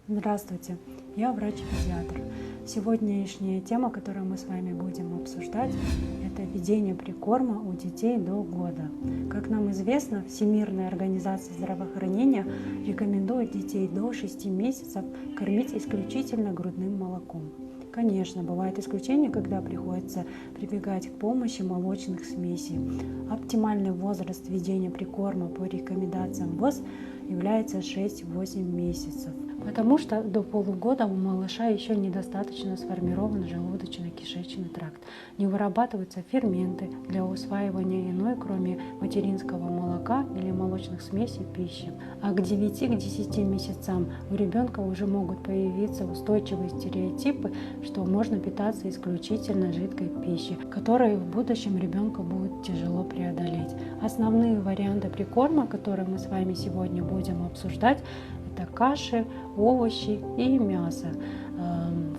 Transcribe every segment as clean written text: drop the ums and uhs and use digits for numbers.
Здравствуйте, я врач-педиатр. Сегодняшняя тема, которую мы с вами будем обсуждать, это введение прикорма у детей до года. Как нам известно, Всемирная организация здравоохранения рекомендует детей до 6 месяцев кормить исключительно грудным молоком. Конечно, бывают исключения, когда приходится прибегать к помощи молочных смесей. Оптимальный возраст введения прикорма по рекомендациям ВОЗ является 6-8 месяцев. Потому что до полугода у малыша еще недостаточно сформирован желудочно-кишечный тракт. Не вырабатываются ферменты для усваивания иной, кроме материнского молока или молочных смесей пищи. А к 9-10 месяцам у ребенка уже могут появиться устойчивые стереотипы, что можно питаться исключительно жидкой пищей, которую в будущем ребенку будет тяжело преодолеть. Основные варианты прикорма, которые мы с вами сегодня будем обсуждать, это каши, овощи и мясо.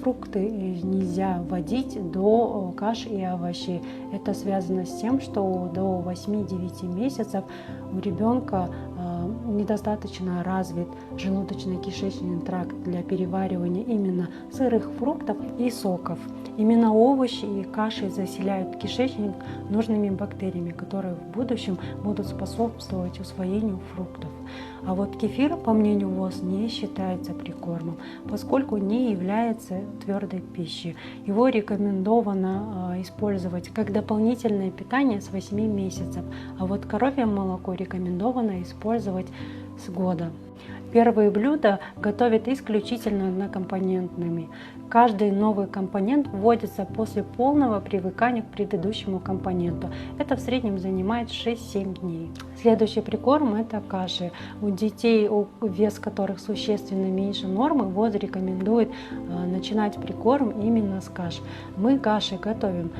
Фрукты нельзя вводить до каш и овощей. Это связано с тем, что до 8-9 месяцев у ребенка недостаточно развит желудочно-кишечный тракт для переваривания именно сырых фруктов и соков. Именно овощи и каши заселяют кишечник нужными бактериями, которые в будущем будут способствовать усвоению фруктов. А вот кефир, по мнению ВОЗ, не считается прикормом, поскольку не является твердой пищей. Его рекомендовано использовать как дополнительное питание с 8 месяцев, а вот коровье молоко рекомендовано использовать с года. Первые блюда готовят исключительно однокомпонентными. Каждый новый компонент вводится после полного привыкания к предыдущему компоненту. Это в среднем занимает 6-7 дней. Следующий прикорм – это каши. У детей, вес которых существенно меньше нормы, ВОЗ рекомендует начинать прикорм именно с каш. Мы каши готовим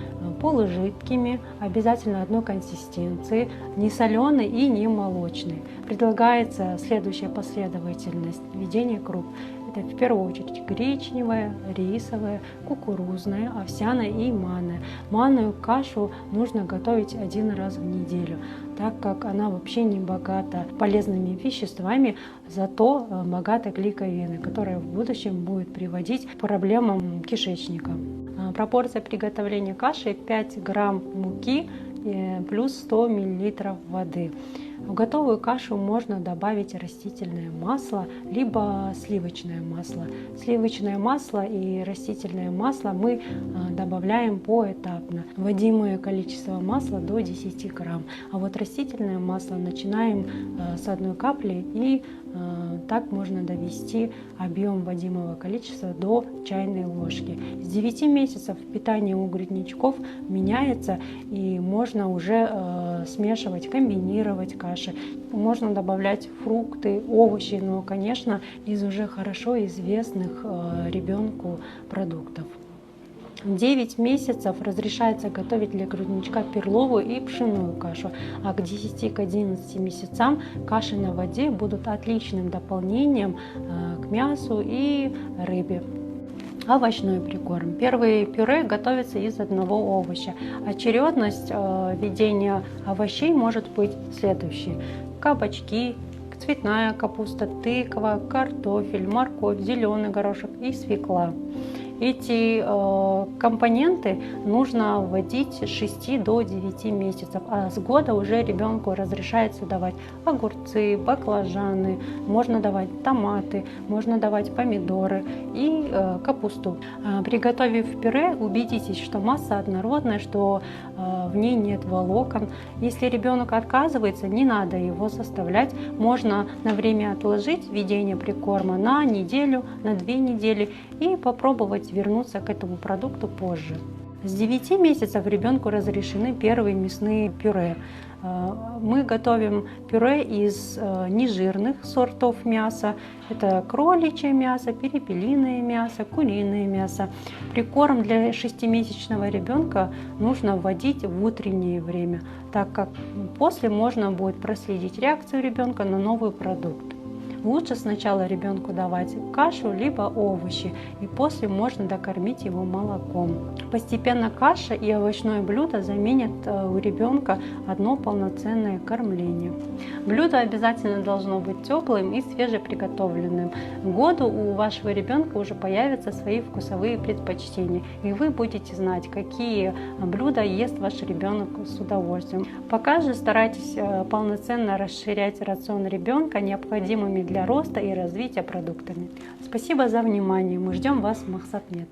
полужидкими, обязательно одной консистенции, не соленой и не молочной. Предлагается следующая последовательность введения круп. Это в первую очередь гречневая, рисовая, кукурузная, овсяная и манная. Манную кашу нужно готовить один раз в неделю, так как она вообще не богата полезными веществами, зато богата клейковиной, которая в будущем будет приводить к проблемам кишечника. Пропорция приготовления каши 5 грамм муки плюс 100 мл воды. В готовую кашу можно добавить растительное масло, либо сливочное масло. Сливочное масло и растительное масло мы добавляем поэтапно. Вводимое количество масла до 10 грамм. А вот растительное масло начинаем с 1 капли, и так можно довести объем вводимого количества до чайной ложки. С 9 месяцев питание у грудничков меняется, и можно уже смешивать, комбинировать каши. Можно добавлять фрукты, овощи, но, конечно, из уже хорошо известных ребенку продуктов. В 9 месяцев разрешается готовить для грудничка перловую и пшенную кашу, а к 10-11 месяцам каши на воде будут отличным дополнением к мясу и рыбе. Овощной прикорм. Первый пюре готовится из одного овоща. Очередность введения овощей может быть следующей: кабачки, цветная капуста, тыква, картофель, морковь, зеленый горошек и свекла. Эти компоненты нужно вводить с 6 до 9 месяцев, а с года уже ребенку разрешается давать огурцы, баклажаны, можно давать томаты, можно давать помидоры и капусту. Приготовив пюре, убедитесь, что масса однородная, что в ней нет волокон. Если ребенок отказывается, не надо его заставлять. Можно на время отложить введение прикорма на неделю, на 2 недели и попробовать вернуться к этому продукту позже. С 9 месяцев ребенку разрешены первые мясные пюре. Мы готовим пюре из нежирных сортов мяса. Это кроличье мясо, перепелиное мясо, куриное мясо. Прикорм для 6-месячного ребенка нужно вводить в утреннее время, так как после можно будет проследить реакцию ребенка на новый продукт. Лучше сначала ребенку давать кашу либо овощи, и после можно докормить его молоком. Постепенно каша и овощное блюдо заменят у ребенка одно полноценное кормление. Блюдо обязательно должно быть теплым и свежеприготовленным. К году у вашего ребенка уже появятся свои вкусовые предпочтения, и вы будете знать, какие блюда ест ваш ребенок с удовольствием. Пока же старайтесь полноценно расширять рацион ребенка необходимыми для роста и развития продуктами. Спасибо за внимание. Мы ждем вас в Махсат Мед.